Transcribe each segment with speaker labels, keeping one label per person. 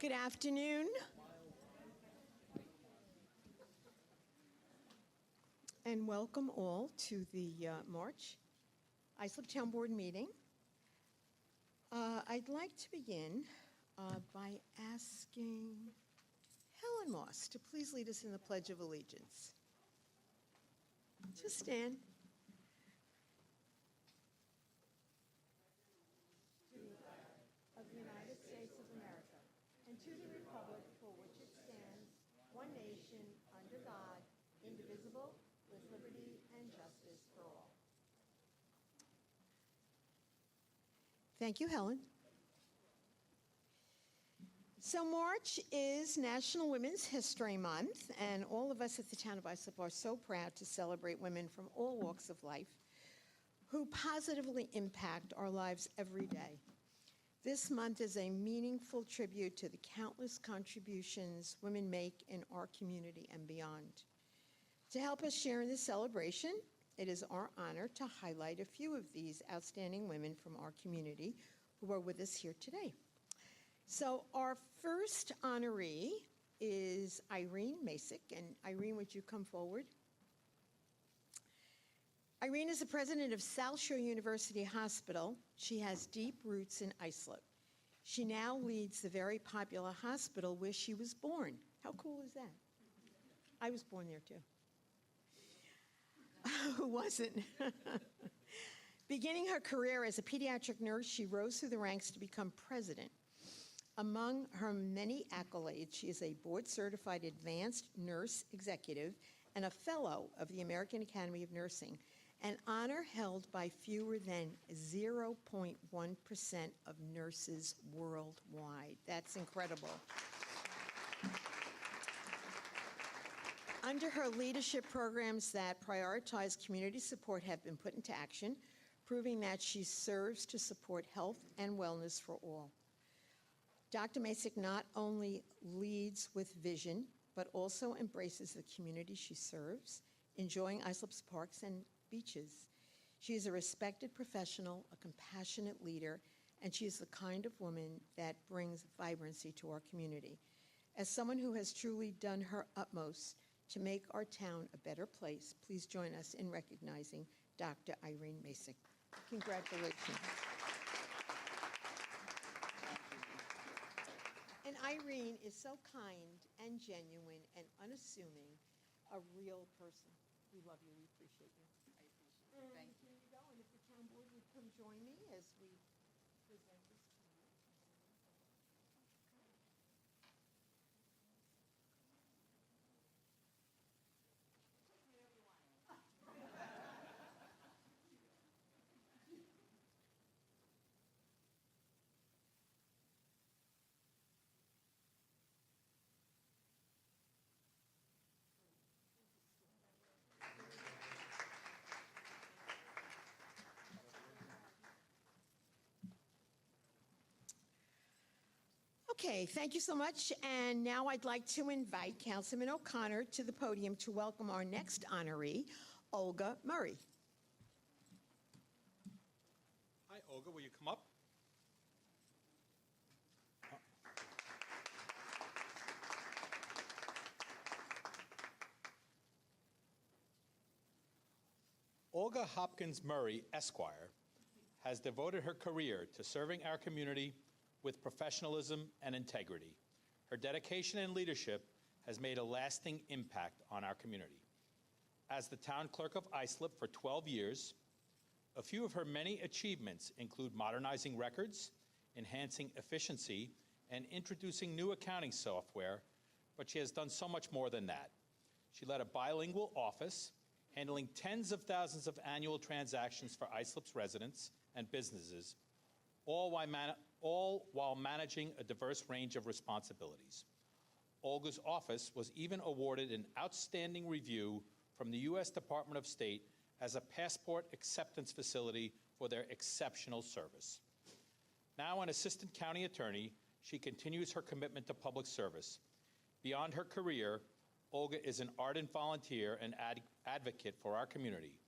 Speaker 1: Good afternoon. And welcome all to the March Islip Town Board meeting. I'd like to begin by asking Helen Moss to please lead us in the Pledge of Allegiance. Just stand. To the flag of the United States of America, and to the republic for which it stands, one nation, under God, indivisible, with liberty and justice for all. Thank you, Helen. So March is National Women's History Month, and all of us at the town of Islip are so proud to celebrate women from all walks of life who positively impact our lives every day. This month is a meaningful tribute to the countless contributions women make in our community and beyond. To help us share in this celebration, it is our honor to highlight a few of these outstanding women from our community who are with us here today. So our first honoree is Irene Masick, and Irene, would you come forward? Irene is the president of South Shore University Hospital. She has deep roots in Islip. She now leads the very popular hospital where she was born. How cool is that? I was born there too. Who wasn't? Beginning her career as a pediatric nurse, she rose through the ranks to become president. Among her many accolades, she is a board-certified advanced nurse executive and a fellow of the American Academy of Nursing, an honor held by fewer than 0.1% of nurses worldwide. That's incredible. Under her leadership, programs that prioritize community support have been put into action, proving that she serves to support health and wellness for all. Dr. Masick not only leads with vision, but also embraces the community she serves, enjoying Islip's parks and beaches. She is a respected professional, a compassionate leader, and she is the kind of woman that brings vibrancy to our community. As someone who has truly done her utmost to make our town a better place, please join us in recognizing Dr. Irene Masick. Congratulations. And Irene is so kind and genuine and unassuming, a real person. We love you. We appreciate you.
Speaker 2: I appreciate it. Thank you.
Speaker 1: Here you go. And if the town board would come join me as we present this to you. Okay, thank you so much. And now I'd like to invite Councilman O'Connor to the podium to welcome our next honoree, Olga Murray.
Speaker 3: Hi, Olga, will you come up? Olga Hopkins Murray, Esquire, has devoted her career to serving our community with professionalism and integrity. Her dedication and leadership has made a lasting impact on our community. As the town clerk of Islip for 12 years, a few of her many achievements include modernizing records, enhancing efficiency, and introducing new accounting software, but she has done so much more than that. She led a bilingual office, handling tens of thousands of annual transactions for Islip's residents and businesses, all while managing a diverse range of responsibilities. Olga's office was even awarded an outstanding review from the U.S. Department of State as a passport acceptance facility for their exceptional service. Now an assistant county attorney, she continues her commitment to public service. Beyond her career, Olga is an ardent volunteer and advocate for our community.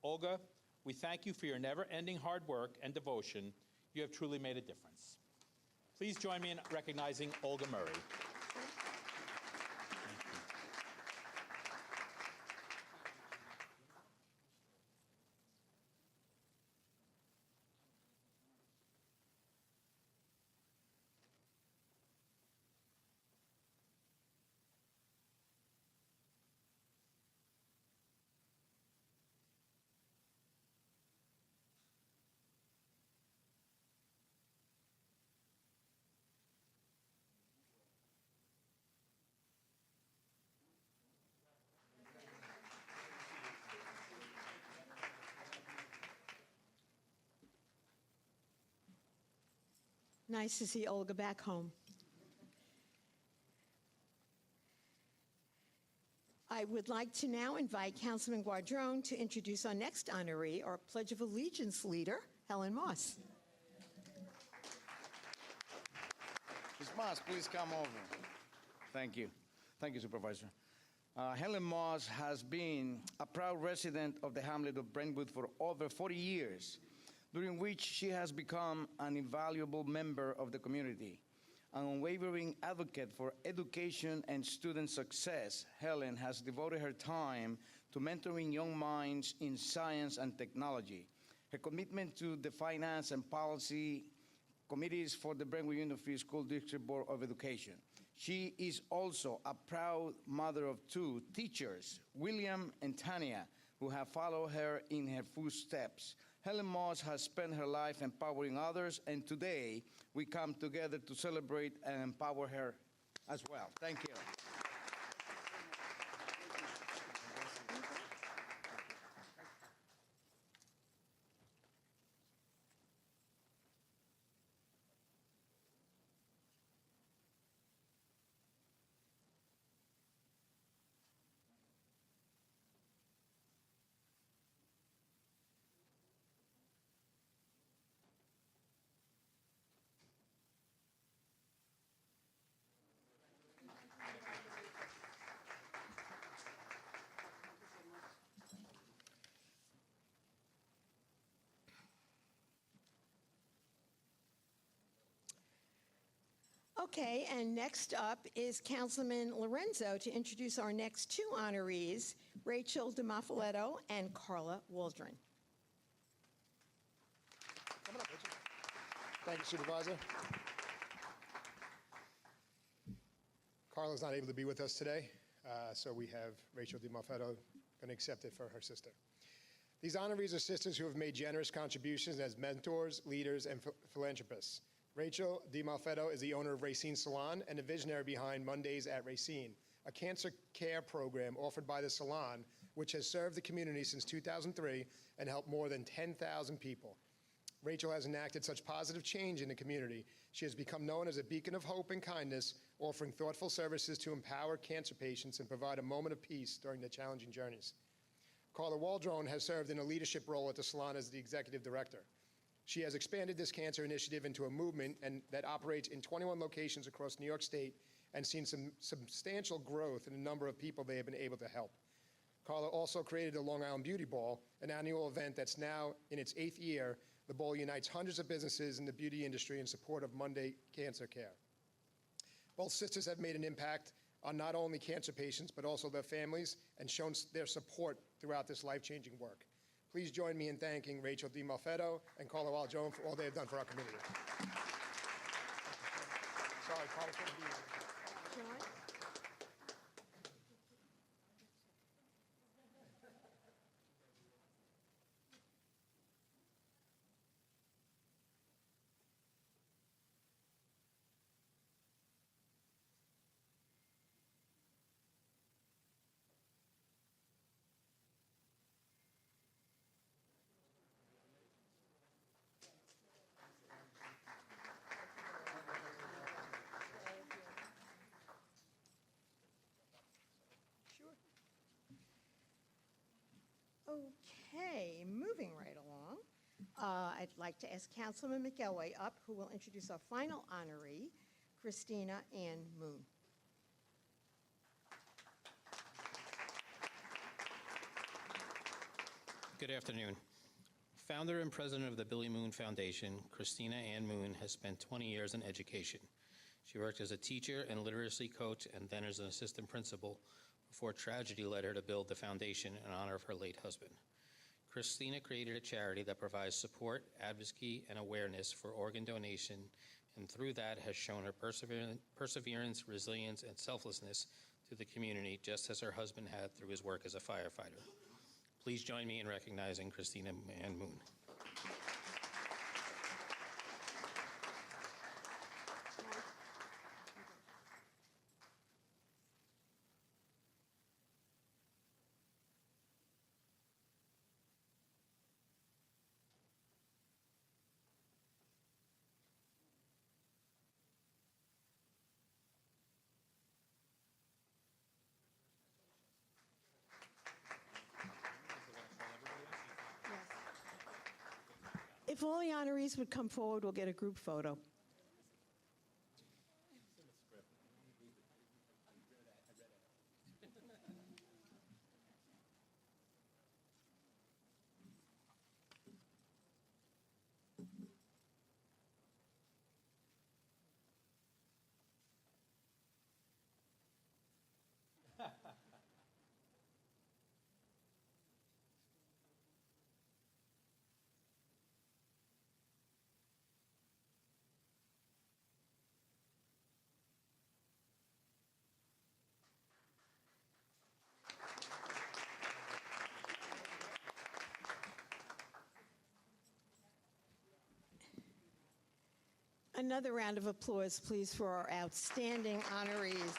Speaker 3: Olga, we thank you for your never-ending hard work and devotion. You have truly made a difference. Please join me in recognizing Olga Murray.
Speaker 1: Nice to see Olga back home. I would like to now invite Councilman Guardrone to introduce our next honoree, our Pledge of Allegiance leader, Helen Moss.
Speaker 2: Ms. Moss, please come over. Thank you. Thank you, Supervisor. Helen Moss has been a proud resident of the hamlet of Brentwood for over 40 years, during which she has become an invaluable member of the community. An unwavering advocate for education and student success, Helen has devoted her time to mentoring young minds in science and technology. Her commitment to the finance and policy committees for the Brentwood Union Free School District Board of Education. She is also a proud mother of two teachers, William and Tanya, who have followed her in her footsteps. Helen Moss has spent her life empowering others, and today we come together to celebrate and empower her as well. Thank you.
Speaker 1: Okay, and next up is Councilman Lorenzo to introduce our next two honorees, Rachel DiMaffaletto and Carla Waldron.
Speaker 4: Come on up, Richard. Thank you, Supervisor. Carla's not able to be with us today, so we have Rachel DiMaffaletto going to accept it for her sister. These honorees are sisters who have made generous contributions as mentors, leaders, and philanthropists. Rachel DiMaffaletto is the owner of Racine Salon and the visionary behind Mondays at Racine, a cancer care program offered by the salon, which has served the community since 2003 and helped more than 10,000 people. Rachel has enacted such positive change in the community. She has become known as a beacon of hope and kindness, offering thoughtful services to empower cancer patients and provide a moment of peace during their challenging journeys. Carla Waldron has served in a leadership role at the salon as the executive director. She has expanded this cancer initiative into a movement that operates in 21 locations across New York State and seen some substantial growth in the number of people they have been able to help. Carla also created the Long Island Beauty Ball, an annual event that's now in its 8th year. The ball unites hundreds of businesses in the beauty industry in support of Monday Cancer Care. Both sisters have made an impact on not only cancer patients, but also their families, and shown their support throughout this life-changing work. Please join me in thanking Rachel DiMaffaletto and Carla Waldron for all they have done for our community. Sorry, Carla couldn't be here.
Speaker 1: John? Okay, moving right along, I'd like to ask Councilman McElway up, who will introduce our final honoree, Christina Ann Moon.
Speaker 5: Good afternoon. Founder and president of the Billy Moon Foundation, Christina Ann Moon has spent 20 years in education. She worked as a teacher and literacy coach and then as an assistant principal before tragedy led her to build the foundation in honor of her late husband. Christina created a charity that provides support, advocacy, and awareness for organ donation, and through that has shown her perseverance, resilience, and selflessness to the community, just as her husband had through his work as a firefighter. Please join me in recognizing Christina Ann Moon.
Speaker 1: If all the honorees would come forward, we'll get a group photo. Another round of applause, please, for our outstanding honorees.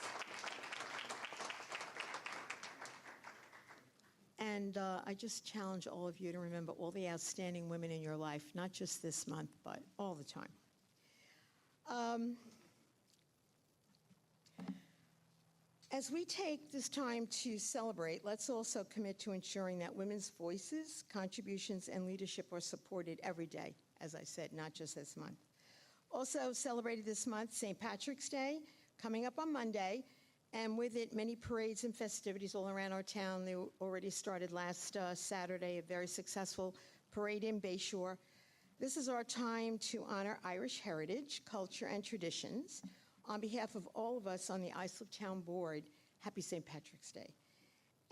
Speaker 1: And I just challenge all of you to remember all the outstanding women in your life, not just this month, but all the time. As we take this time to celebrate, let's also commit to ensuring that women's voices, contributions, and leadership are supported every day, as I said, not just this month. Also celebrated this month, St. Patrick's Day, coming up on Monday, and with it, many parades and festivities all around our town. They already started last Saturday, a very successful parade in Bayshore. This is our time to honor Irish heritage, culture, and traditions. On behalf of all of us on the Islip Town Board, happy St. Patrick's Day.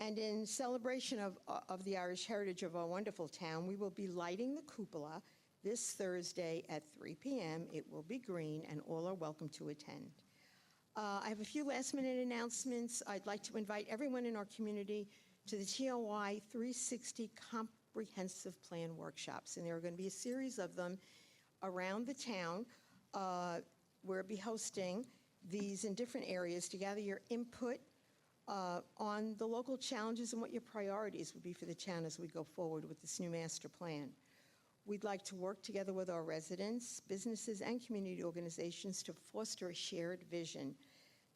Speaker 1: And in celebration of the Irish heritage of our wonderful town, we will be lighting the cupola this Thursday at 3 p.m. It will be green, and all are welcome to attend. I have a few last-minute announcements. I'd like to invite everyone in our community to the TOI 360 Comprehensive Plan workshops, and there are going to be a series of them around the town. We'll be hosting these in different areas to gather your input on the local challenges and what your priorities would be for the town as we go forward with this new master plan. We'd like to work together with our residents, businesses, and community organizations to foster a shared vision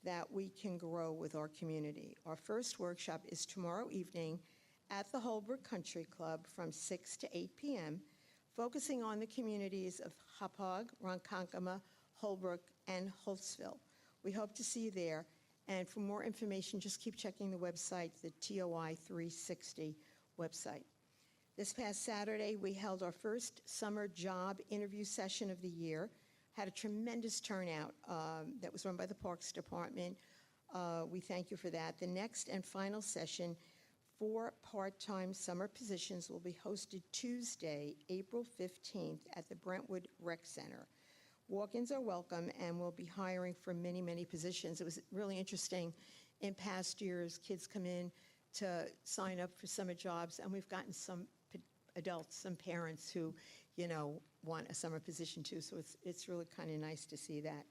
Speaker 1: that we can grow with our community. Our first workshop is tomorrow evening at the Holbrook Country Club from 6 to 8 p.m., focusing on the communities of Hauppauge, Ronkonkoma, Holbrook, and Holtzville. We hope to see you there. And for more information, just keep checking the website, the TOI 360 website. This past Saturday, we held our first summer job interview session of the year. Had a tremendous turnout that was run by the Parks Department. We thank you for that. The next and final session for part-time summer positions will be hosted Tuesday, April 15th at the Brentwood Rec Center. Walk-ins are welcome, and we'll be hiring for many, many positions. It was really interesting. In past years, kids come in to sign up for summer jobs, and we've gotten some adults, some parents who, want a summer position too, so it's really kind of nice to see that.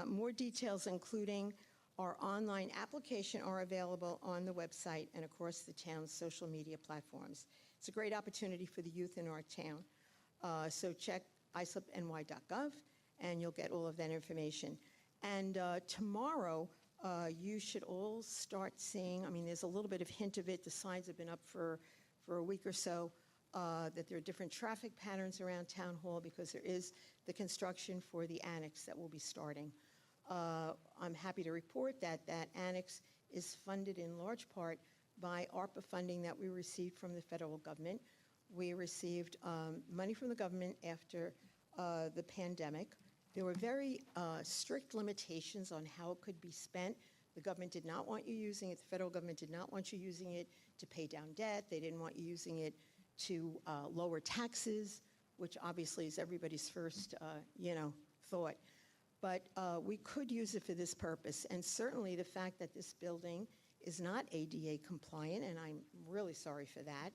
Speaker 1: More details, including our online application, are available on the website and across the town's social media platforms. It's a great opportunity for the youth in our town. So check islipny.gov, and you'll get all of that information. And tomorrow, you should all start seeing, there's a little bit of hint of it. The signs have been up for a week or so, that there are different traffic patterns around Town Hall because there is the construction for the annex that will be starting. I'm happy to report that that annex is funded in large part by ARPA funding that we received from the federal government. We received money from the government after the pandemic. There were very strict limitations on how it could be spent. The government did not want you using it. The federal government did not want you using it to pay down debt. They didn't want you using it to lower taxes, which obviously is everybody's first, thought. But we could use it for this purpose. And certainly the fact that this building is not ADA compliant, and I'm really sorry for that.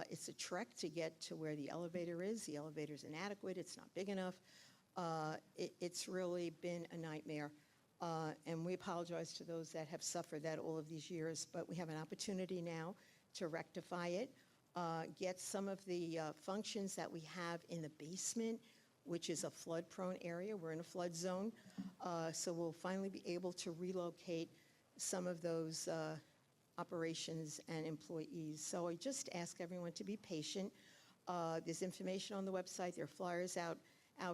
Speaker 1: It's a trek to get to where the elevator is. The elevator's inadequate. It's not big enough. It's really been a nightmare. And we apologize to those that have suffered that all of these years, but we have an opportunity now to rectify it, get some of the functions that we have in the basement, which is a flood-prone area. We're in a flood zone, so we'll finally be able to relocate some of those operations and employees. So I just ask everyone to be patient. There's information on the website. There are flyers out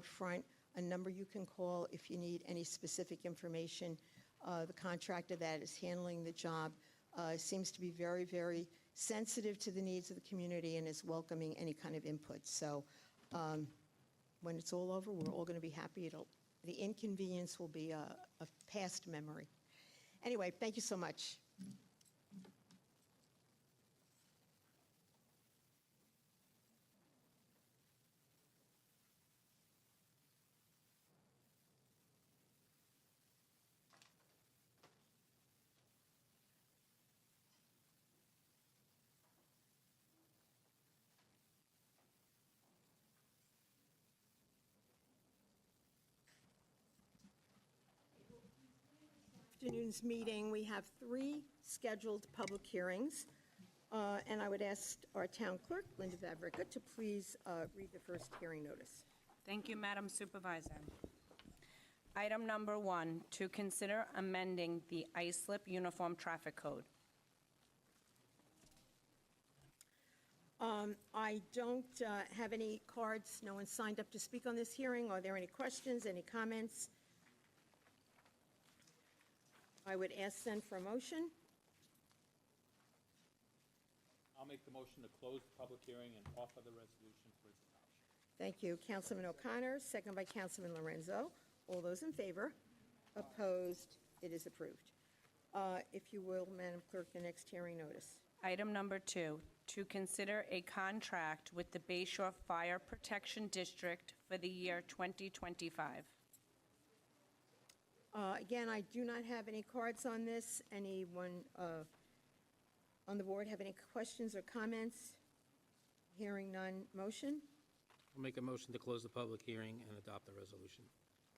Speaker 1: front, a number you can call if you need any specific information. The contractor that is handling the job seems to be very, very sensitive to the needs of the community and is welcoming any kind of input. So when it's all over, we're all going to be happy. The inconvenience will be a past memory. Anyway, thank you so much. Afternoon's meeting, we have 3 scheduled public hearings, and I would ask our town clerk, Linda Vavrica, to please read the first hearing notice.
Speaker 6: Thank you, Madam Supervisor. Item number 1, to consider amending the Islip Uniform Traffic Code.
Speaker 1: I don't have any cards. No one signed up to speak on this hearing. Are there any questions, any comments? I would ask then for a motion.
Speaker 3: I'll make the motion to close the public hearing and offer the resolution for its adoption.
Speaker 1: Thank you. Councilman O'Connor, second by Councilman Lorenzo. All those in favor? Opposed? It is approved. If you will, Madam Clerk, the next hearing notice.
Speaker 6: Item number 2, to consider a contract with the Bayshore Fire Protection District for the year 2025.
Speaker 1: Again, I do not have any cards on this. Anyone on the board have any questions or comments? Hearing none. Motion?
Speaker 5: I'll make a motion to close the public hearing and adopt the resolution.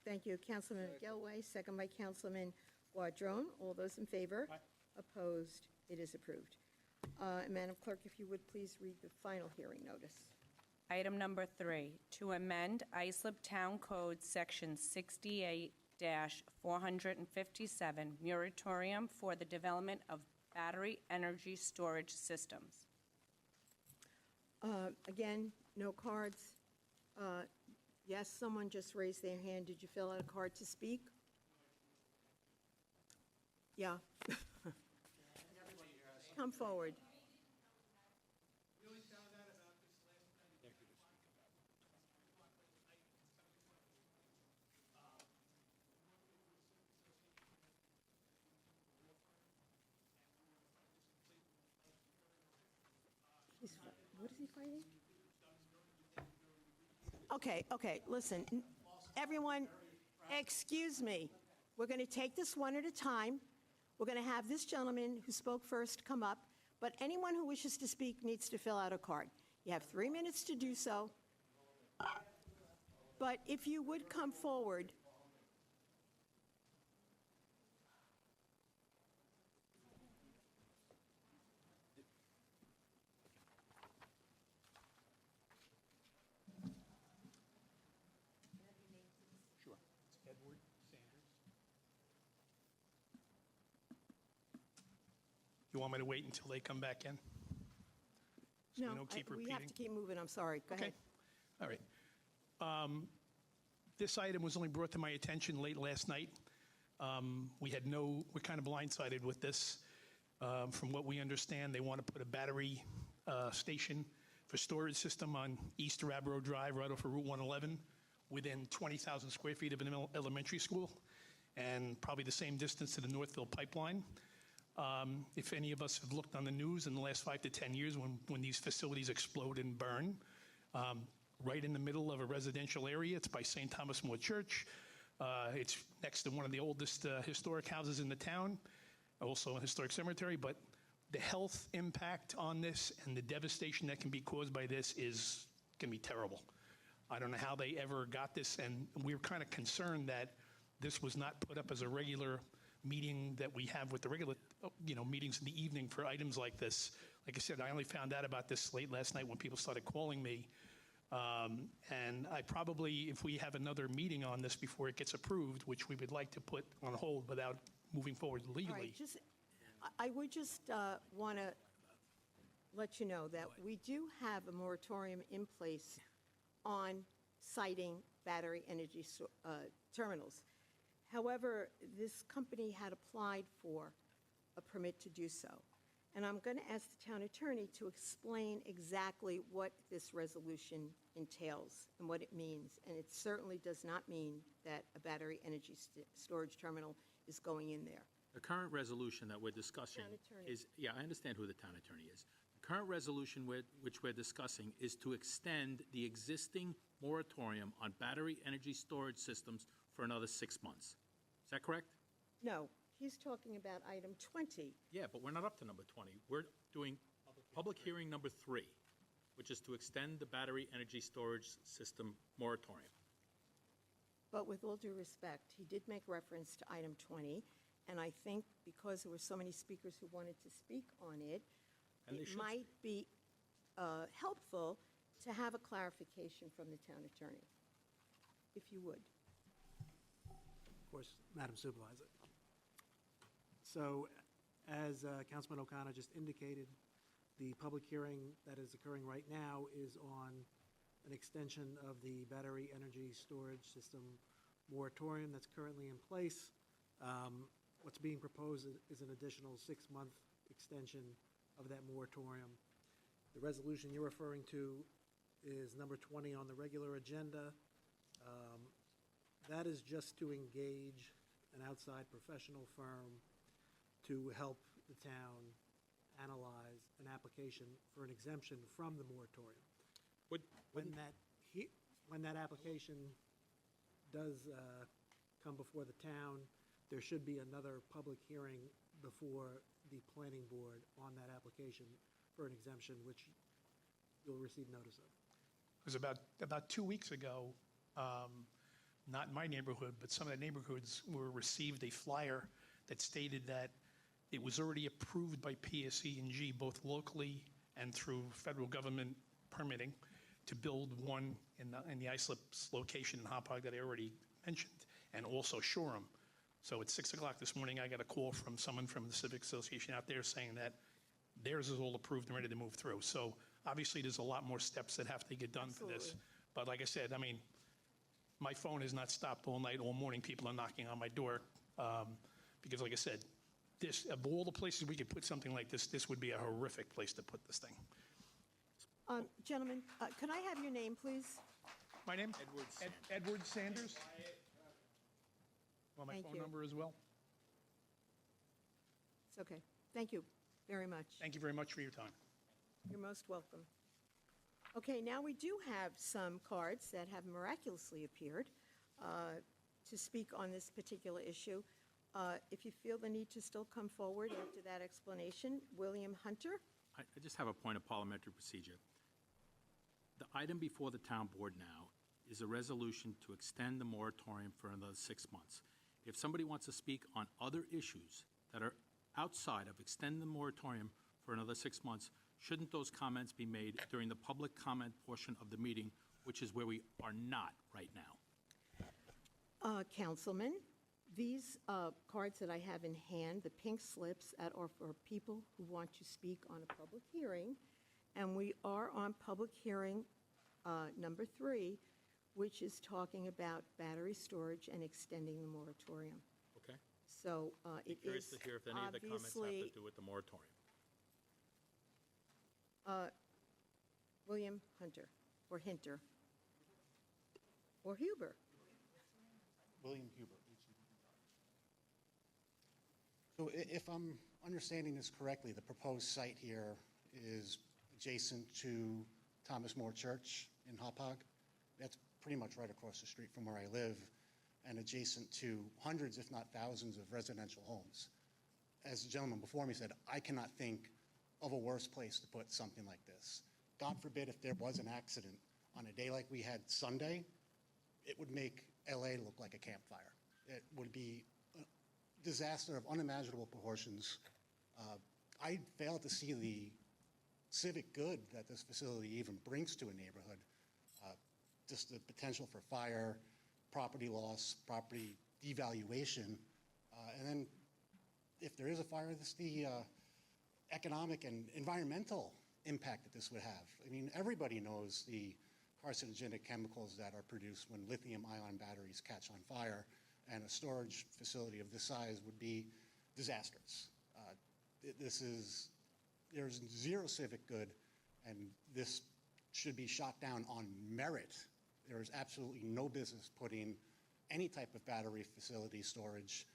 Speaker 1: Thank you. Councilman Gelway, second by Councilman Guadrone. All those in favor?
Speaker 3: Aye.
Speaker 1: Opposed? It is approved. Madam Clerk, if you would please read the final hearing notice.
Speaker 6: Item number 3, to amend Islip Town Code Section 68-457, moratorium for the development of battery energy storage systems.
Speaker 1: Again, no cards. Yes, someone just raised their hand. Did you fill out a card to speak? Yeah. Come forward. What is he fighting? Okay, listen, everyone, excuse me. We're going to take this one at a time. We're going to have this gentleman who spoke first come up, but anyone who wishes to speak needs to fill out a card. You have 3 minutes to do so. But if you would come forward.
Speaker 7: You want me to wait until they come back in? So
Speaker 1: No,
Speaker 7: we don't keep
Speaker 1: we have
Speaker 7: repeating?
Speaker 1: to keep moving. I'm sorry. Go ahead.
Speaker 7: All right. This item was only brought to my attention late last night. We're kind of blindsided with this. From what we understand, they want to put a battery station for storage system on East Rabbro Drive, right off of Route 111, within 20,000 square feet of an elementary school, and probably the same distance to the Northville pipeline. If any of us have looked on the news in the last 5 to 10 years when these facilities explode and burn, right in the middle of a residential area, it's by St. Thomas More Church. It's next to one of the oldest historic houses in the town, also a historic cemetery, but the health impact on this and the devastation that can be caused by this is going to be terrible. I don't know how they ever got this, and we're kind of concerned that this was not put up as a regular meeting that we have with the regular, meetings in the evening for items like this. Like I said, I only found out about this late last night when people started calling me. And I probably, if we have another meeting on this before it gets approved, which we would like to put on hold without moving forward
Speaker 1: All
Speaker 7: legally.
Speaker 1: right, I would just want to let you know that we do have a moratorium in place on citing battery energy terminals. However, this company had applied for a permit to do so. And I'm going to ask the town attorney to explain exactly what this resolution entails and what it means. And it certainly does not mean that a battery energy storage terminal is going in there.
Speaker 8: The current resolution that we're discussing
Speaker 1: Town attorney.
Speaker 8: is, yeah, I understand who the town attorney is. The current resolution which we're discussing is to extend the existing moratorium on battery energy storage systems for another 6 months. Is that correct?
Speaker 1: No, he's talking about item 20.
Speaker 8: Yeah, but we're not up to number 20. We're doing public hearing number 3, which is to extend the battery energy storage system moratorium.
Speaker 1: But with all due respect, he did make reference to item 20, and I think because there were so many speakers who wanted to speak on it,
Speaker 8: And they
Speaker 1: it
Speaker 8: should
Speaker 1: might be helpful to have a clarification from the town attorney, if you would.
Speaker 9: Of course, Madam Supervisor. So, as Councilman O'Connor just indicated, the public hearing that is occurring right now is on an extension of the battery energy storage system moratorium that's currently in place. What's being proposed is an additional 6-month extension of that moratorium. The resolution you're referring to is number 20 on the regular agenda. That is just to engage an outside professional firm to help the town analyze an application for an exemption from the moratorium. When that application does come before the town, there should be another public hearing before the planning board on that application for an exemption, which you'll receive notice of.
Speaker 7: It was about 2 weeks ago, not in my neighborhood, but some of the neighborhoods received a flyer that stated that it was already approved by PSE&G, both locally and through federal government permitting, to build one in the Islip location in Hopog that I already mentioned, and also Shoreham. So at 6 o'clock this morning, I got a call from someone from the Civic Association out there saying that theirs is all approved and ready to move through. So obviously, there's a lot more steps that have to get done for this.
Speaker 1: Absolutely.
Speaker 7: But like I said, I mean, my phone has not stopped all night, all morning. People are knocking on my door because, like I said, this, of all the places we could put something like this, this would be a horrific place to put this thing.
Speaker 1: Gentlemen, can I have your name, please?
Speaker 7: My name?
Speaker 8: Edward Sanders.
Speaker 7: Edward Sanders. Want my
Speaker 1: Thank
Speaker 7: phone
Speaker 1: you.
Speaker 7: number as well?
Speaker 1: It's okay. Thank you very much.
Speaker 7: Thank you very much for your time.
Speaker 1: You're most welcome. Okay, now we do have some cards that have miraculously appeared to speak on this particular issue. If you feel the need to still come forward after that explanation, William Hunter.
Speaker 8: I just have a point of parliamentary procedure. The item before the town board now is a resolution to extend the moratorium for another 6 months. If somebody wants to speak on other issues that are outside of extend the moratorium for another 6 months, shouldn't those comments be made during the public comment portion of the meeting, which is where we are not right now?
Speaker 1: Councilman, these cards that I have in hand, the pink slips that are for people who want to speak on a public hearing, and we are on public hearing number 3, which is talking about battery storage and extending the moratorium.
Speaker 8: Okay?
Speaker 1: So
Speaker 8: Be
Speaker 1: it
Speaker 8: curious
Speaker 1: is
Speaker 8: to hear if any of the comments have
Speaker 1: obviously,
Speaker 8: to do with the moratorium.
Speaker 1: William Hunter, or Hinter, or Huber.
Speaker 10: William Huber. So if I'm understanding this correctly, the proposed site here is adjacent to Thomas More Church in Hauppauge. That's pretty much right across the street from where I live, and adjacent to hundreds, if not thousands, of residential homes. As the gentleman before me said, I cannot think of a worse place to put something like this. God forbid if there was an accident on a day like we had Sunday, it would make LA look like a campfire. It would be a disaster of unimaginable proportions. I fail to see the civic good that this facility even brings to a neighborhood. Just the potential for fire, property loss, property devaluation, and then if there is a fire, this the economic and environmental impact that this would have. I mean, everybody knows the carcinogenic chemicals that are produced when lithium-ion batteries catch on fire, and a storage facility of this size would be disastrous. There's zero civic good, and this should be shot down on merit. There is absolutely no business putting any type of battery storage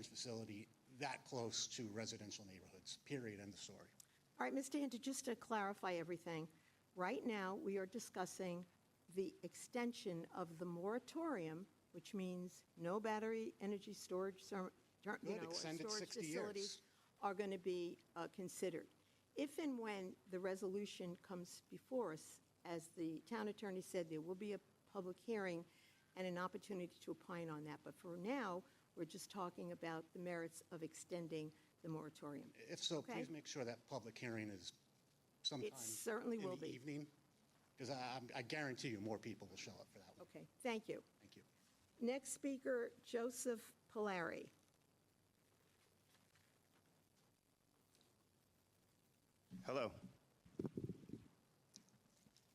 Speaker 10: facility that close to residential neighborhoods, period, end of story.
Speaker 1: All right, Mr. Hinter, just to clarify everything, right now we are discussing the extension of the moratorium, which means no battery energy storage,
Speaker 10: Extend it
Speaker 1: storage
Speaker 10: 60
Speaker 1: facilities
Speaker 10: years.
Speaker 1: are going to be considered. If and when the resolution comes before us, as the town attorney said, there will be a public hearing and an opportunity to opine on that. But for now, we're just talking about the merits of extending the moratorium.
Speaker 10: If so,
Speaker 1: Okay.
Speaker 10: please make sure that public hearing is sometime
Speaker 1: certainly
Speaker 10: in
Speaker 1: will
Speaker 10: the
Speaker 1: be.
Speaker 10: evening, because I guarantee you more people will show up for that one.
Speaker 1: Okay, thank you.
Speaker 10: Thank you.
Speaker 1: Next speaker, Joseph Polari.
Speaker 11: Hello.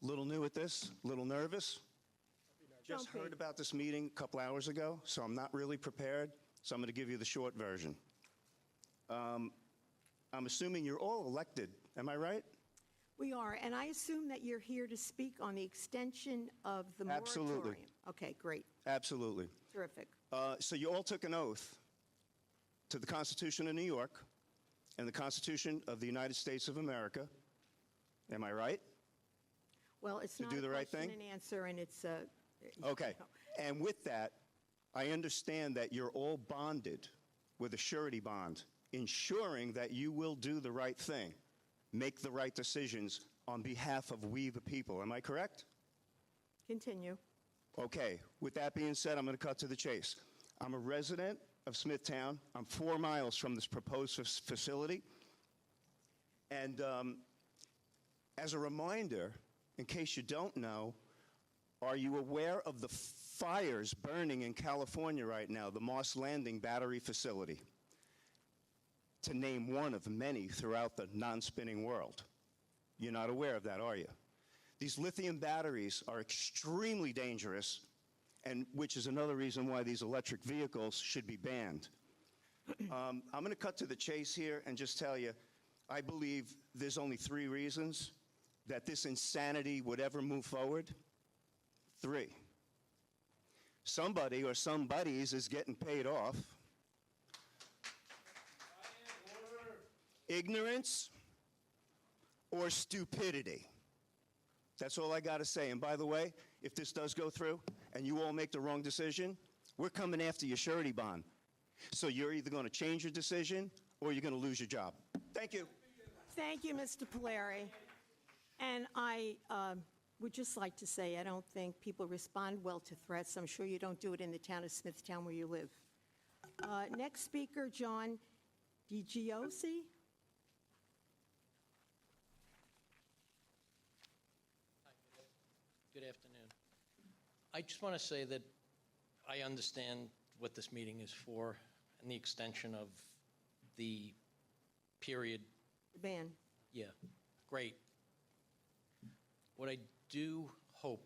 Speaker 11: Little new at this, little nervous. Just
Speaker 1: Jumpy.
Speaker 11: heard about this meeting a couple hours ago, so I'm not really prepared, so I'm going to give you the short version. I'm assuming you're all elected, am I right?
Speaker 1: We are, and I assume that you're here to speak on the extension of the moratorium.
Speaker 11: Absolutely.
Speaker 1: Okay, great,
Speaker 11: Absolutely.
Speaker 1: terrific.
Speaker 11: So you all took an oath to the Constitution of New York and the Constitution of the United States of America, am I right?
Speaker 1: Well, it's
Speaker 11: To
Speaker 1: not
Speaker 11: do
Speaker 1: a
Speaker 11: the right
Speaker 1: question
Speaker 11: thing?
Speaker 1: and answer, and it's
Speaker 11: Okay. And with that, I understand that you're all bonded with a surety bond, ensuring that you will do the right thing, make the right decisions on behalf of we the people. Am I correct?
Speaker 1: Continue.
Speaker 11: Okay. With that being said, I'm going to cut to the chase. I'm a resident of Smithtown. I'm 4 miles from this proposed facility. And as a reminder, in case you don't know, are you aware of the fires burning in California right now, the Moss Landing battery facility? To name one of many throughout the non-spinning world. You're not aware of that, are you? These lithium batteries are extremely dangerous, and which is another reason why these electric vehicles should be banned. I'm going to cut to the chase here and just tell you, I believe there's only 3 reasons that this insanity would ever move forward. 3. Somebody or somebodies is getting paid off. Ignorance or stupidity. That's all I got to say. And by the way, if this does go through and you all make the wrong decision, we're coming after your surety bond. So you're either going to change your decision or you're going to lose your job. Thank you.
Speaker 1: Thank you, Mr. Polari. And I would just like to say, I don't think people respond well to threats. I'm sure you don't do it in the town of Smithtown where you live. Next speaker, John DiGiosi.
Speaker 12: Good afternoon. I just want to say that I understand what this meeting is for and the extension of the period.
Speaker 1: Ban.
Speaker 12: Yeah, great. What I do hope,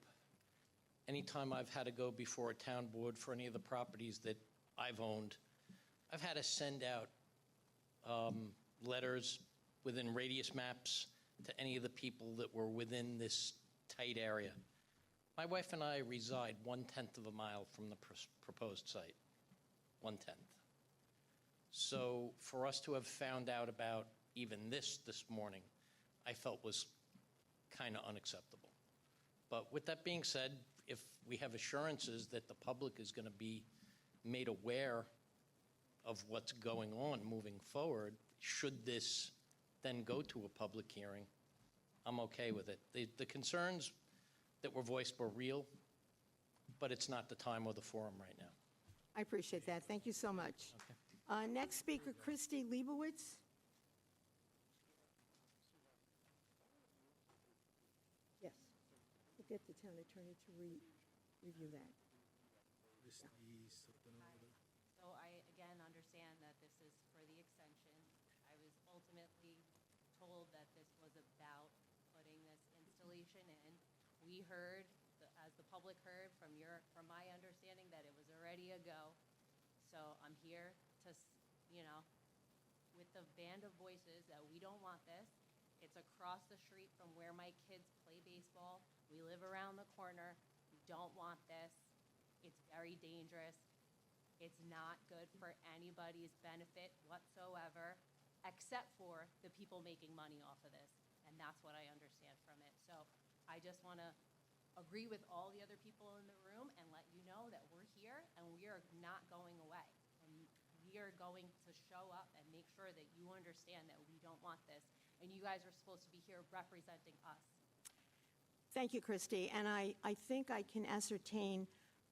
Speaker 12: anytime I've had to go before a town board for any of the properties that I've owned, I've had to send out letters within radius maps to any of the people that were within this tight area. My wife and I reside 1/10 of a mile from the proposed site, 1/10. So for us to have found out about even this morning, I felt was kind of unacceptable. But with that being said, if we have assurances that the public is going to be made aware of what's going on moving forward, should this then go to a public hearing, I'm okay with it. The concerns that were voiced were real, but it's not the time or the forum right now.
Speaker 1: I appreciate that. Thank you so much. Next speaker, Christy Leibowitz. Yes. We'll get the town attorney to review that.
Speaker 13: So I, again, understand that this is for the extension. I was ultimately told that this was about putting this installation in. We heard, as the public heard from my understanding, that it was already a go. So I'm here to, with the band of voices that we don't want this. It's across the street from where my kids play baseball. We live around the corner. We don't want this. It's very dangerous. It's not good for anybody's benefit whatsoever, except for the people making money off of this. And that's what I understand from it. So I just want to agree with all the other people in the room and let you know that we're here and we are not going away. And we are going to show up and make sure that you understand that we don't want this. And you guys are supposed to be here representing us.
Speaker 1: Thank you, Christy. And I think I can ascertain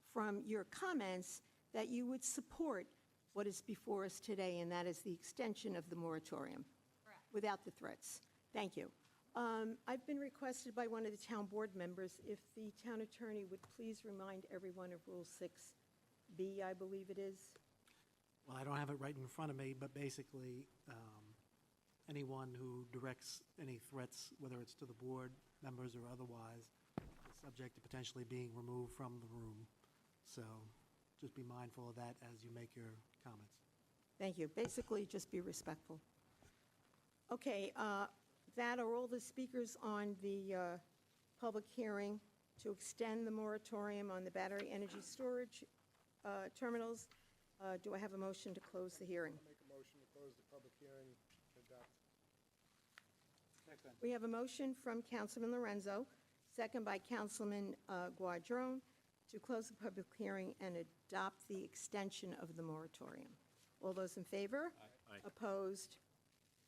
Speaker 1: from your comments that you would support what is before us today, and that is the extension of the moratorium.
Speaker 13: Correct.
Speaker 1: Without the threats. Thank you. I've been requested by one of the town board members if the town attorney would please remind everyone of Rule 6B, I believe it is.
Speaker 9: Well, I don't have it right in front of me, but basically, anyone who directs any threats, whether it's to the board members or otherwise, is subject to potentially being removed from the room. So just be mindful of that as you make your comments.
Speaker 1: Thank you. Basically, just be respectful. Okay, that are all the speakers on the public hearing to extend the moratorium on the battery energy storage terminals. Do I have a motion to close the hearing?
Speaker 4: I'll make a motion to close the public hearing and adopt.
Speaker 1: We have a motion from Councilman Lorenzo, second by Councilman Guadrone, to close the public hearing and adopt the extension of the moratorium. All those in favor?
Speaker 8: Aye.
Speaker 1: Opposed?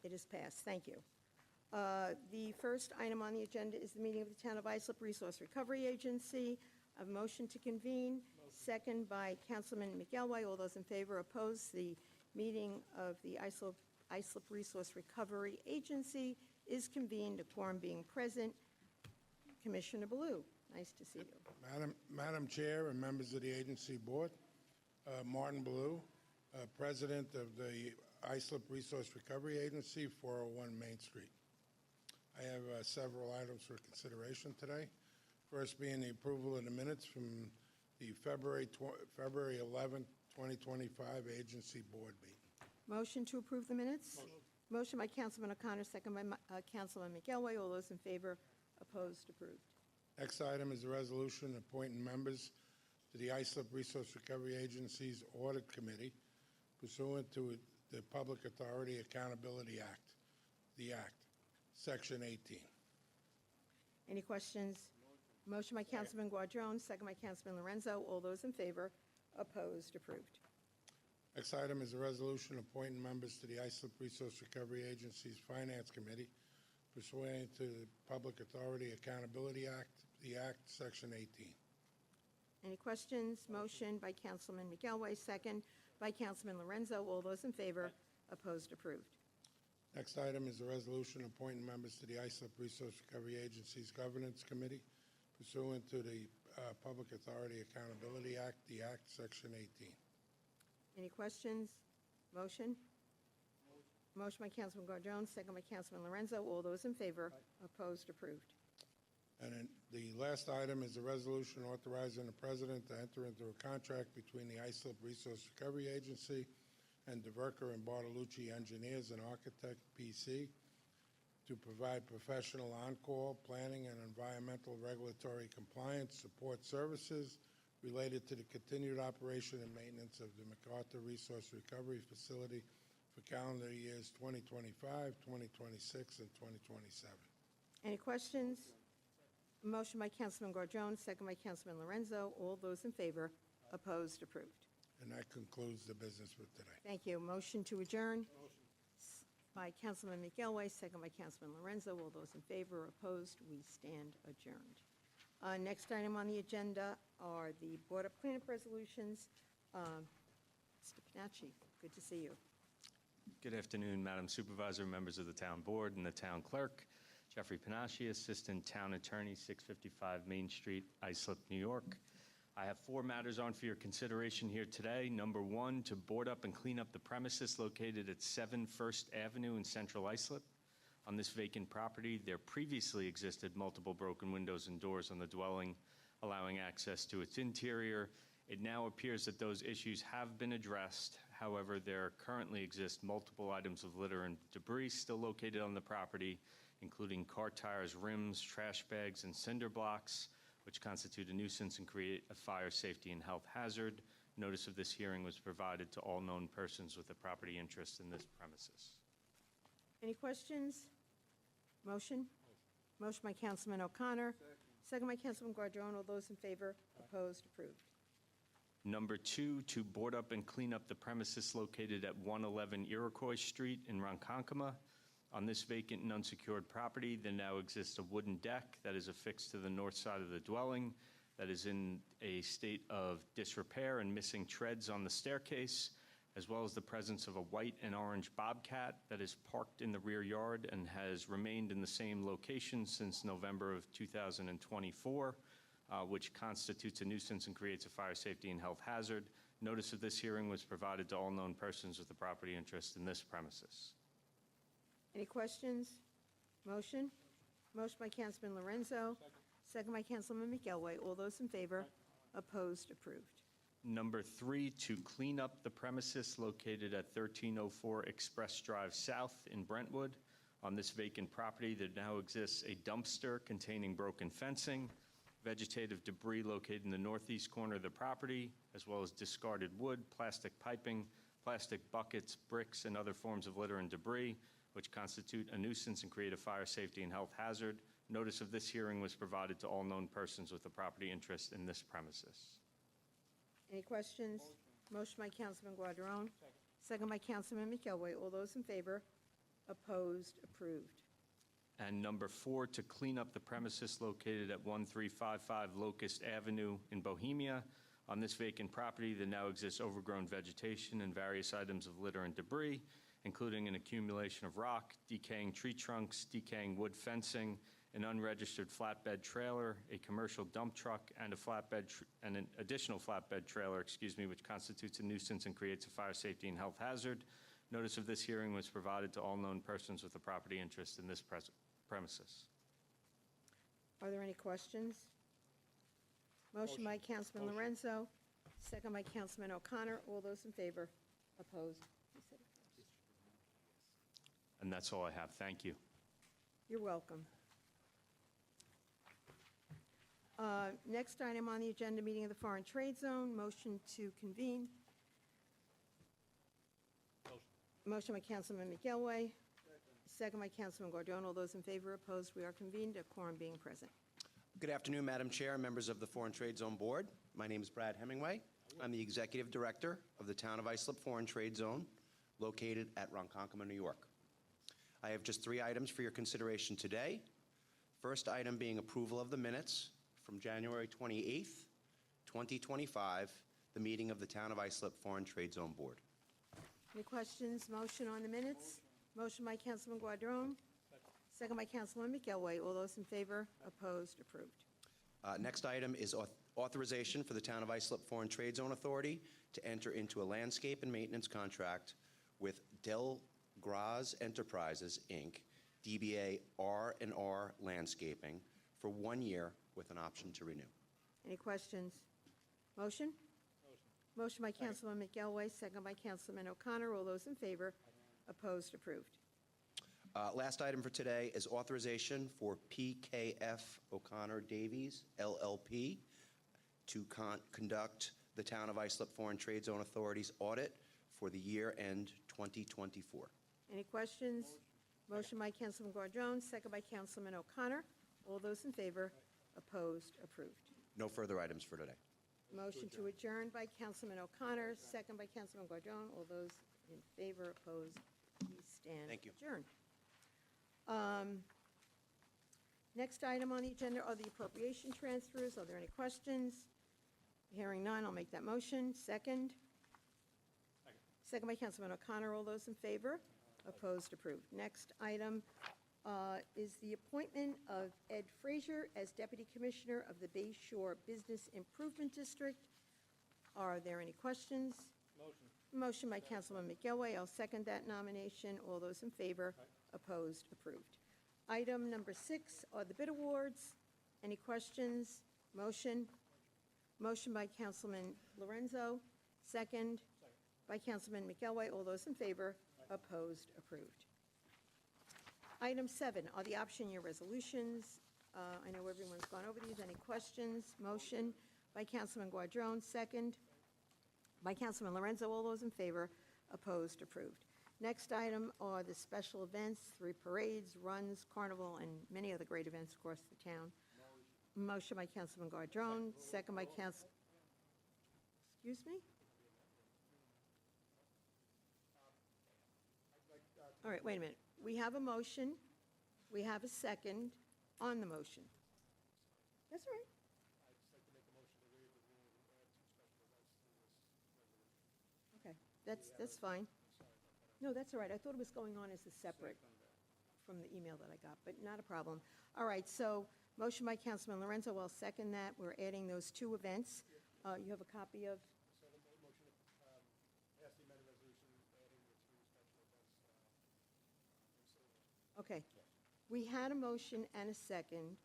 Speaker 1: It is passed. Thank you. The first item on the agenda is the meeting of the Town of Islip Resource Recovery Agency. A motion to convene, second by Councilman McElway. All those in favor? Opposed? The meeting of the Islip Resource Recovery Agency is convened, a quorum being present. Commissioner Ballew, nice to see you.
Speaker 14: Madam Chair and members of the agency board, Martin Ballew, President of the Islip Resource Recovery Agency, 401 Main Street. I have several items for consideration today. First being the approval of the minutes from the February 11, 2025 agency board meeting.
Speaker 1: Motion to approve the minutes? Motion by Councilman O'Connor, second by Councilman McElway. All those in favor? Opposed? Approved.
Speaker 14: Next item is a resolution appointing members to the Islip Resource Recovery Agency's Audit Committee pursuant to the Public Authority Accountability Act, the Act, Section 18.
Speaker 1: Any questions? Motion by Councilman Guadrone, second by Councilman Lorenzo. All those in favor? Opposed? Approved.
Speaker 14: Next item is a resolution appointing members to the Islip Resource Recovery Agency's Finance Committee pursuant to the Public Authority Accountability Act, the Act, Section 18.
Speaker 1: Any questions? Motion by Councilman McElway, second by Councilman Lorenzo. All those in favor? Opposed? Approved.
Speaker 14: Next item is a resolution appointing members to the Islip Resource Recovery Agency's Governance Committee pursuant to the Public Authority Accountability Act, the Act, Section 18.
Speaker 1: Any questions? Motion? Motion by Councilman Guadrone, second by Councilman Lorenzo. All those in favor? Opposed? Approved.
Speaker 14: And then the last item is a resolution authorizing the president to enter into a contract between the Islip Resource Recovery Agency and DeVerker and Bartolucci Engineers and Architect, PC, to provide professional on-call planning and environmental regulatory compliance support services related to the continued operation and maintenance of the MacArthur Resource Recovery Facility for calendar years 2025, 2026, and 2027.
Speaker 1: Any questions? Motion by Councilman Guardone, second by Councilman Lorenzo. All those in favor? Opposed? Approved.
Speaker 14: And that concludes the business for today.
Speaker 1: Thank you. Motion to adjourn by Councilman McElway, second by Councilman Lorenzo. All those in favor? Opposed? We stand adjourned. Next item on the agenda are the Board of Cleanup resolutions. Mr. Panacci, good to see you.
Speaker 15: Good afternoon, Madam Supervisor, members of the Town Board, and the Town Clerk. Jeffrey Panacci, Assistant Town Attorney, 655 Main Street, Islip, New York. I have 4 matters on for your consideration here today. Number 1, to board up and clean up the premises located at 7 First Avenue in Central Islip. On this vacant property, there previously existed multiple broken windows and doors on the dwelling, allowing access to its interior. It now appears that those issues have been addressed. However, there currently exist multiple items of litter and debris still located on the property, including car tires, rims, trash bags, and cinder blocks, which constitute a nuisance and create a fire, safety, and health hazard. Notice of this hearing was provided to all known persons with a property interest in this premises.
Speaker 1: Any questions? Motion? Motion by Councilman O'Connor, second by Councilman Guardone. All those in favor? Opposed? Approved.
Speaker 15: Number 2, to board up and clean up the premises located at 111 Iroquois Street in Ronkonkoma. On this vacant and unsecured property, there now exists a wooden deck that is affixed to the north side of the dwelling that is in a state of disrepair and missing treads on the staircase, as well as the presence of a white and orange bobcat that is parked in the rear yard and has remained in the same location since November of 2024, which constitutes a nuisance and creates a fire, safety, and health hazard. Notice of this hearing was provided to all known persons with a property interest in this premises.
Speaker 1: Any questions? Motion? Motion by Councilman Lorenzo, second by Councilman McElway. All those in favor? Opposed? Approved.
Speaker 15: Number 3, to clean up the premises located at 1304 Express Drive South in Brentwood. On this vacant property, there now exists a dumpster containing broken fencing, vegetative debris located in the northeast corner of the property, as well as discarded wood, plastic piping, plastic buckets, bricks, and other forms of litter and debris, which constitute a nuisance and create a fire, safety, and health hazard. Notice of this hearing was provided to all known persons with a property interest in this premises.
Speaker 1: Any questions? Motion by Councilman Guardone, second by Councilman McElway. All those in favor? Opposed? Approved.
Speaker 15: And number 4, to clean up the premises located at 1355 Locust Avenue in Bohemia. On this vacant property, there now exists overgrown vegetation and various items of litter and debris, including an accumulation of rock, decaying tree trunks, decaying wood fencing, an unregistered flatbed trailer, a commercial dump truck, and an additional flatbed trailer, which constitutes a nuisance and creates a fire, safety, and health hazard. Notice of this hearing was provided to all known persons with a property interest in this premises.
Speaker 1: Are there any questions? Motion by Councilman Lorenzo, second by Councilman O'Connor. All those in favor? Opposed? You said opposed.
Speaker 15: And that's all I have. Thank you.
Speaker 1: You're welcome. Next item on the agenda, meeting of the Foreign Trade Zone, motion to convene. Motion by Councilman McElway, second by Councilman Guardone. All those in favor? Opposed? We are convened, a quorum being present.
Speaker 16: Good afternoon, Madam Chair, members of the Foreign Trade Zone Board. My name is Brad Hemingway. I'm the Executive Director of the Town of Islip Foreign Trade Zone, located at Ronkonkoma, New York. I have just 3 items for your consideration today. First item being approval of the minutes from January 28th, 2025, the meeting of the Town of Islip Foreign Trade Zone Board.
Speaker 1: Any questions? Motion on the minutes? Motion by Councilman Guardone, second by Councilman McElway. All those in favor? Opposed? Approved.
Speaker 16: Next item is authorization for the Town of Islip Foreign Trade Zone Authority to enter into a landscape and maintenance contract with Del Graz Enterprises, Inc., DBA R&R Landscaping, for 1 year with an option to renew.
Speaker 1: Any questions? Motion? Motion by Councilman McElway, second by Councilman O'Connor. All those in favor? Opposed? Approved.
Speaker 16: Last item for today is authorization for PKF O'Connor Davies, LLP, to conduct the Town of Islip Foreign Trade Zone Authority's audit for the year end 2024.
Speaker 1: Any questions? Motion by Councilman Guardone, second by Councilman O'Connor. All those in favor? Opposed? Approved.
Speaker 16: No further items for today.
Speaker 1: Motion to adjourn by Councilman O'Connor, second by Councilman Guardone. All those in favor? Opposed? We stand
Speaker 16: Thank you.
Speaker 1: adjourned. Next item on the agenda are the appropriation transfers. Are there any questions? Hearing none, I'll make that motion. Second? Second by Councilman O'Connor. All those in favor? Opposed? Approved. Next item is the appointment of Ed Frazier as Deputy Commissioner of the Bay Shore Business Improvement District. Are there any questions? Motion by Councilman McGilway. I'll second that nomination. All those in favor? Opposed? Approved. Item number 6 are the bid awards. Any questions? Motion? Motion by Councilman Lorenzo, second by Councilman McGilway. All those in favor? Opposed? Approved. Item 7 are the option year resolutions. I know everyone's gone over these. Any questions? Motion by Councilman Guardone, second by Councilman Lorenzo. All those in favor? Opposed? Approved. Next item are the special events, 3 parades, runs, carnival, and many other great events across the town. Motion by Councilman Guardone, second by Council. Excuse me? All right, wait a minute. We have a motion. We have a second on the motion. That's all right. Okay, that's fine. No, that's all right. I thought it was going on as a separate from the email that I got, but not a problem. All right, so motion by Councilman Lorenzo. I'll second that. We're adding those 2 events. You have a copy of? Okay. We had a motion and a second.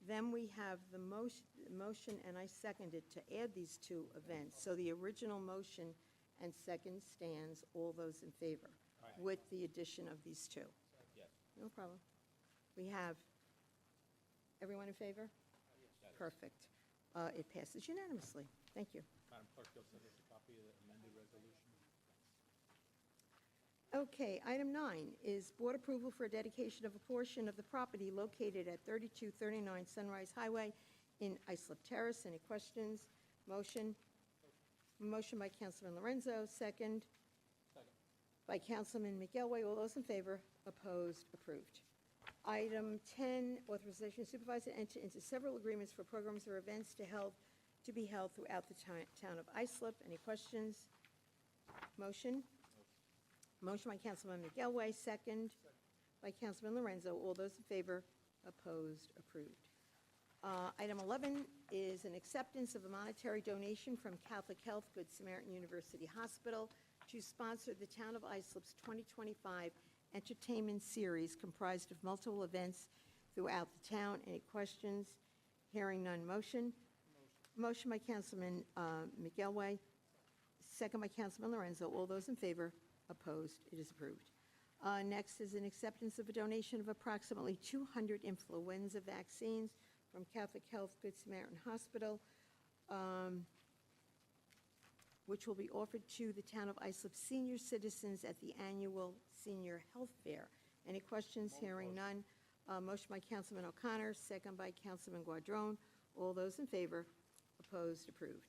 Speaker 1: Then we have the motion, and I seconded to add these 2 events. So the original motion and second stands. All those in favor with the addition of these 2?
Speaker 3: Yes.
Speaker 1: No problem. We have everyone in favor? Perfect. It passes unanimously. Thank you.
Speaker 3: Madam Clerk, you'll send us a copy of the amended resolution?
Speaker 1: Okay, item 9 is board approval for a dedication of a portion of the property located at 3239 Sunrise Highway in Islip Terrace. Any questions? Motion? Motion by Councilman Lorenzo, second by Councilman McGilway. All those in favor? Opposed? Approved. Item 10, authorization of supervisor to enter into several agreements for programs or events to be held throughout the town of Islip. Any questions? Motion? Motion by Councilman McGilway, second by Councilman Lorenzo. All those in favor? Opposed? Approved. Item 11 is an acceptance of a monetary donation from Catholic Health Good Samaritan University Hospital to sponsor the Town of Islip's 2025 entertainment series comprised of multiple events throughout the town. Any questions? Hearing none. Motion? Motion by Councilman McGilway, second by Councilman Lorenzo. All those in favor? Opposed? It is approved. Next is an acceptance of a donation of approximately 200 influenza vaccines from Catholic Health Good Samaritan Hospital, which will be offered to the Town of Islip senior citizens at the annual Senior Health Fair. Any questions? Hearing none. Motion by Councilman O'Connor, second by Councilman Guardone. All those in favor? Opposed? Approved.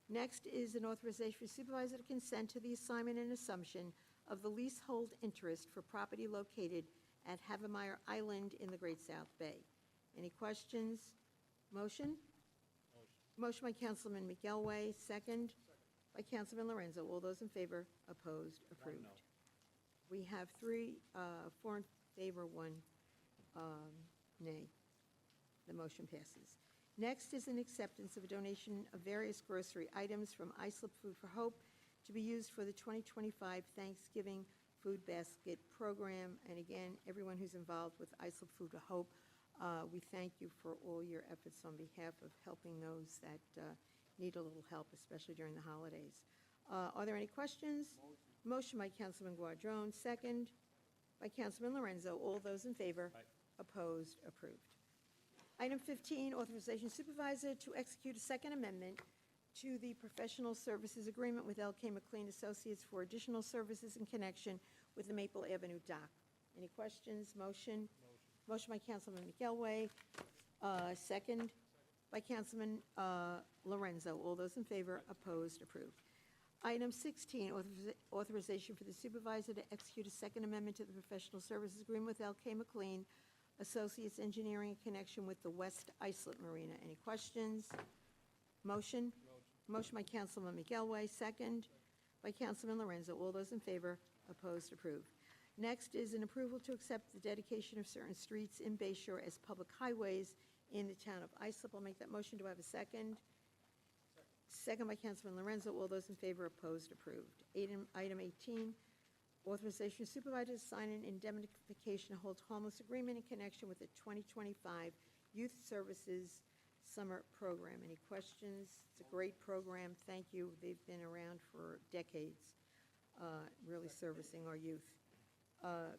Speaker 1: Next is an authorization for supervisor to consent to the assignment and assumption of the leasehold interest for property located at Havemeyer Island in the Great South Bay. Any questions? Motion? Motion by Councilman McGilway, second by Councilman Lorenzo. All those in favor? Opposed? Approved. We have 3, 4 in favor, 1 nay. The motion passes. Next is an acceptance of a donation of various grocery items from Islip Food for Hope to be used for the 2025 Thanksgiving Food Basket Program. And again, everyone who's involved with Islip Food for Hope, we thank you for all your efforts on behalf of helping those that need a little help, especially during the holidays. Are there any questions? Motion by Councilman Guardone, second by Councilman Lorenzo. All those in favor? Opposed? Approved. Item 15, authorization supervisor to execute a second amendment to the professional services agreement with L.K. McLean Associates for additional services in connection with the Maple Avenue dock. Any questions? Motion? Motion by Councilman McElway, second by Councilman Lorenzo. All those in favor? Opposed? Approved. Item 16, authorization for the supervisor to execute a second amendment to the professional services agreement with L.K. McLean Associates Engineering in connection with the West Islip Marina. Any questions? Motion? Motion by Councilman McElway, second by Councilman Lorenzo. All those in favor? Opposed? Approved. Next is an approval to accept the dedication of certain streets in Bay Shore as public highways in the town of Islip. I'll make that motion. Do I have a second? Second by Councilman Lorenzo. All those in favor? Opposed? Approved. Item 18, authorization of supervisor to sign an indemnification hold harmless agreement in connection with the 2025 Youth Services Summer Program. Any questions? It's a great program. Thank you. They've been around for decades, really servicing our youth.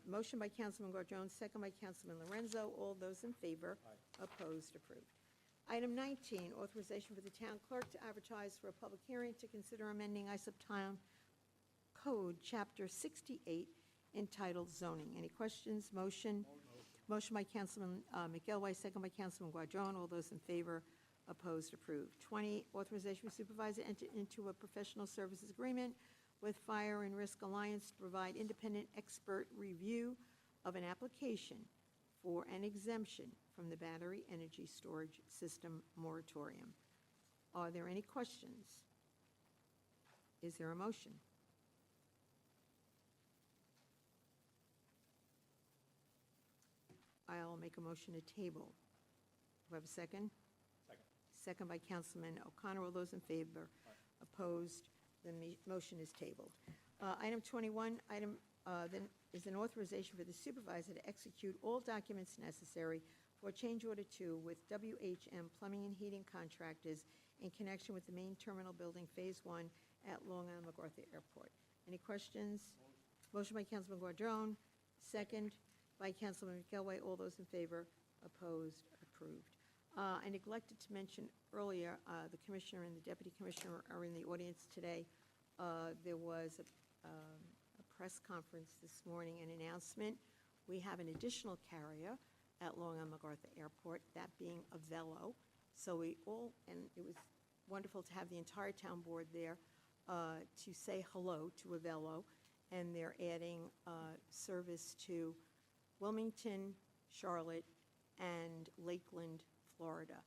Speaker 1: Motion by Councilman Guardone, second by Councilman Lorenzo. All those in favor? Opposed? Approved. Item 19, authorization for the town clerk to advertise for a public hearing to consider amending Islip Town Code, Chapter 68, entitled Zoning. Any questions? Motion? Motion by Councilman McElway, second by Councilman Guardone. All those in favor? Opposed? Approved. 20, authorization for supervisor to enter into a professional services agreement with Fire and Risk Alliance to provide independent expert review of an application for an exemption from the Battery Energy Storage System moratorium. Are there any questions? Is there a motion? I'll make a motion to table. Do I have a second?
Speaker 3: Second.
Speaker 1: Second by Councilman O'Connor. All those in favor? Opposed? The motion is tabled. Item 21, then is an authorization for the supervisor to execute all documents necessary for change order 2 with WHM Plumbing and Heating Contractors in connection with the main terminal building Phase 1 at Long Island MacArthur Airport. Any questions? Motion by Councilman Guardone, second by Councilman McElway. All those in favor? Opposed? Approved. I neglected to mention earlier, the commissioner and the deputy commissioner are in the audience today. There was a press conference this morning, an announcement. We have an additional carrier at Long Island MacArthur Airport, that being Avello. So it was wonderful to have the entire town board there to say hello to Avello, and they're adding service to Wilmington, Charlotte, and Lakeland, Florida.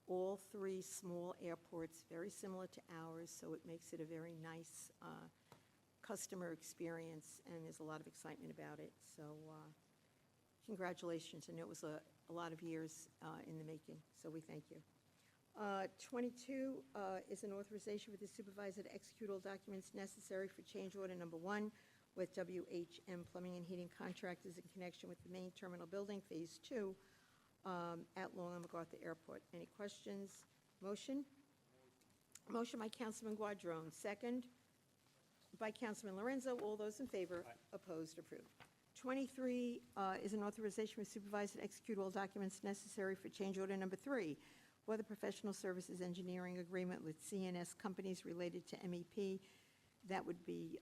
Speaker 1: All three small airports, very similar to ours, so it makes it a very nice customer experience, and there's a lot of excitement about it. So congratulations, and it was a lot of years in the making, so we thank you. 22 is an authorization for the supervisor to execute all documents necessary for change order number 1 with WHM Plumbing and Heating Contractors in connection with the main terminal building, Phase 2, at Long Island MacArthur Airport. Any questions? Motion? Motion by Councilman Guardone, second by Councilman Lorenzo. All those in favor? Opposed? Approved. 23 is an authorization for supervisor to execute all documents necessary for change order number 3 for the professional services engineering agreement with CNS companies related to MEP. That would be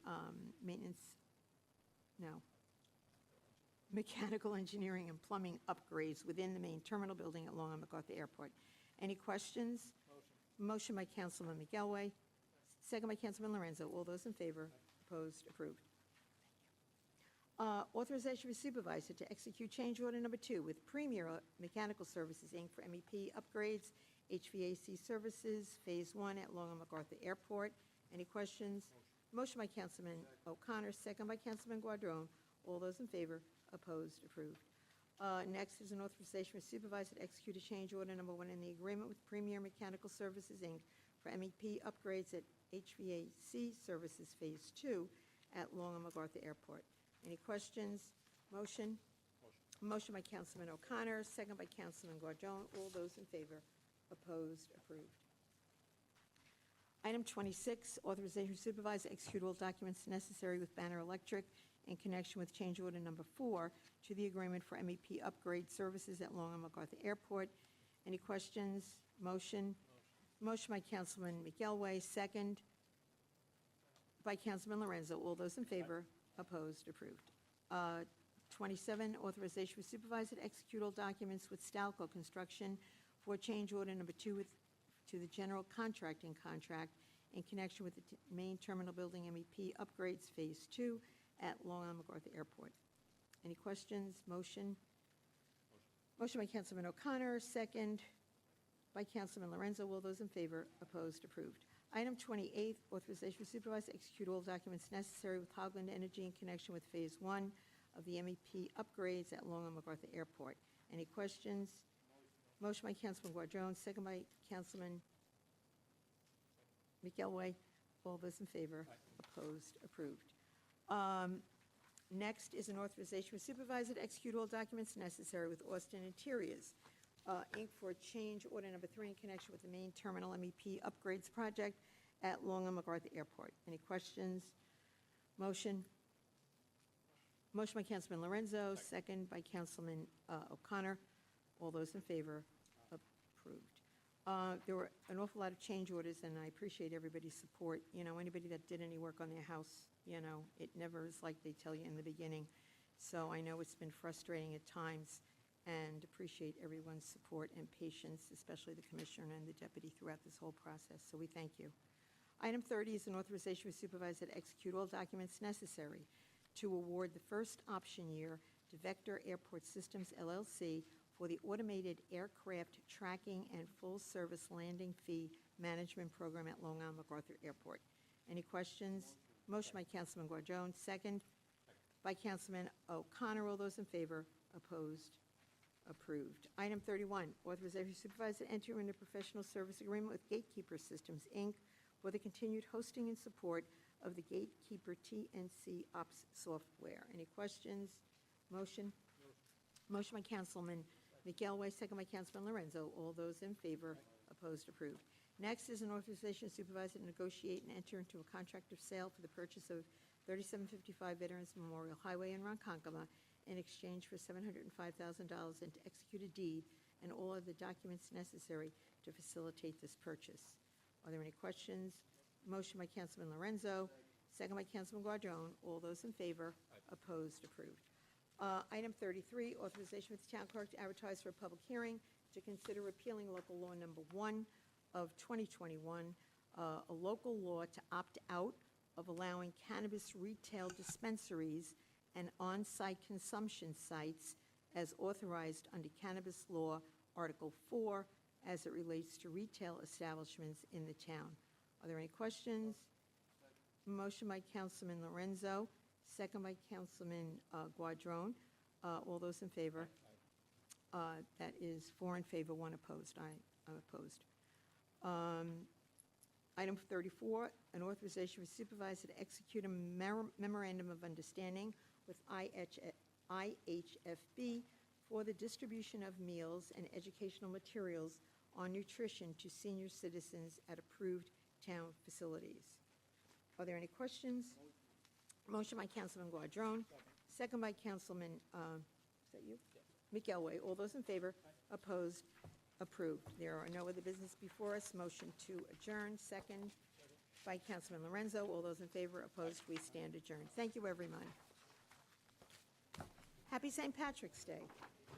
Speaker 1: mechanical engineering and plumbing upgrades within the main terminal building at Long Island MacArthur Airport. Any questions? Motion by Councilman McElway, second by Councilman Lorenzo. All those in favor? Opposed? Approved. Authorization for supervisor to execute change order number 2 with Premier Mechanical Services, Inc. for MEP upgrades, HVAC services, Phase 1 at Long Island MacArthur Airport. Any questions? Motion by Councilman O'Connor, second by Councilman Guardone. All those in favor? Opposed? Approved. Next is an authorization for supervisor to execute a change order number 1 in the agreement with Premier Mechanical Services, Inc. for MEP upgrades at HVAC services, Phase 2 at Long Island MacArthur Airport. Any questions? Motion? Motion by Councilman O'Connor, second by Councilman Guardone. All those in favor? Opposed? Approved. Item 26, authorization for supervisor to execute all documents necessary with Banner Electric in connection with change order number 4 to the agreement for MEP upgrade services at Long Island MacArthur Airport. Any questions? Motion? Motion by Councilman McElway, second by Councilman Lorenzo. All those in favor? Opposed? Approved. 27, authorization for supervisor to execute all documents with Stalco Construction for change order number 2 to the general contracting contract in connection with the main terminal building MEP upgrades Phase 2 at Long Island MacArthur Airport. Any questions? Motion? Motion by Councilman O'Connor, second by Councilman Lorenzo. All those in favor? Opposed? Approved. Item 28, authorization for supervisor to execute all documents necessary with Hogland Energy in connection with Phase 1 of the MEP upgrades at Long Island MacArthur Airport. Any questions? Motion by Councilman Guardone, second by Councilman McElway. All those in favor? Opposed? Approved. Next is an authorization for supervisor to execute all documents necessary with Austin Interiors, Inc. for change order number 3 in connection with the main terminal MEP upgrades project at Long Island MacArthur Airport. Any questions? Motion? Motion by Councilman Lorenzo, second by Councilman O'Connor. All those in favor? Approved. There were an awful lot of change orders, and I appreciate everybody's support. You know, anybody that did any work on their house, you know, it never is like they tell you in the beginning. So I know it's been frustrating at times, and appreciate everyone's support and patience, especially the commissioner and the deputy throughout this whole process. So we thank you. Item 30 is an authorization for supervisor to execute all documents necessary to award the first option year to Vector Airport Systems, LLC, for the automated aircraft tracking and full-service landing fee management program at Long Island MacArthur Airport. Any questions? Motion by Councilman Guardone, second by Councilman O'Connor. All those in favor? Opposed? Approved. Item 31, authorization supervisor to enter into professional service agreement with Gatekeeper Systems, Inc. for the continued hosting and support of the Gatekeeper TNC Ops software. Any questions? Motion? Motion by Councilman McElway, second by Councilman Lorenzo. All those in favor? Opposed? Approved. Next is an authorization of supervisor to negotiate and enter into a contract of sale for the purchase of 3755 Veterans Memorial Highway in Ronkonkoma in exchange for $705,000 and to execute a deed and all of the documents necessary to facilitate this purchase. Are there any questions? Motion by Councilman Lorenzo, second by Councilman Guardone. All those in favor? Opposed? Approved. Item 33, authorization with the town clerk to advertise for a public hearing to consider repealing local law number 1 of 2021, a local law to opt out of allowing cannabis retail dispensaries and on-site consumption sites as authorized under Cannabis Law, Article 4, as it relates to retail establishments in the town. Are there any questions? Motion by Councilman Lorenzo, second by Councilman Guardone. All those in favor? That is 4 in favor, 1 opposed. I'm opposed. Item 34, an authorization for supervisor to execute a memorandum of understanding with IHFB for the distribution of meals and educational materials on nutrition to senior citizens at approved town facilities. Are there any questions? Motion by Councilman Guardone, second by Councilman, is that you? McElway. All those in favor? Opposed? Approved. There are no other business before us. Motion to adjourn, second by Councilman Lorenzo. All those in favor? Opposed? We stand adjourned. Thank you, everyone. Happy St. Patrick's Day,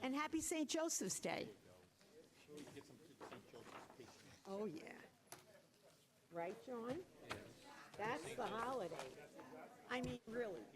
Speaker 1: and happy St. Joseph's Day. Oh, yeah. Right, John? That's the holiday. I mean, really.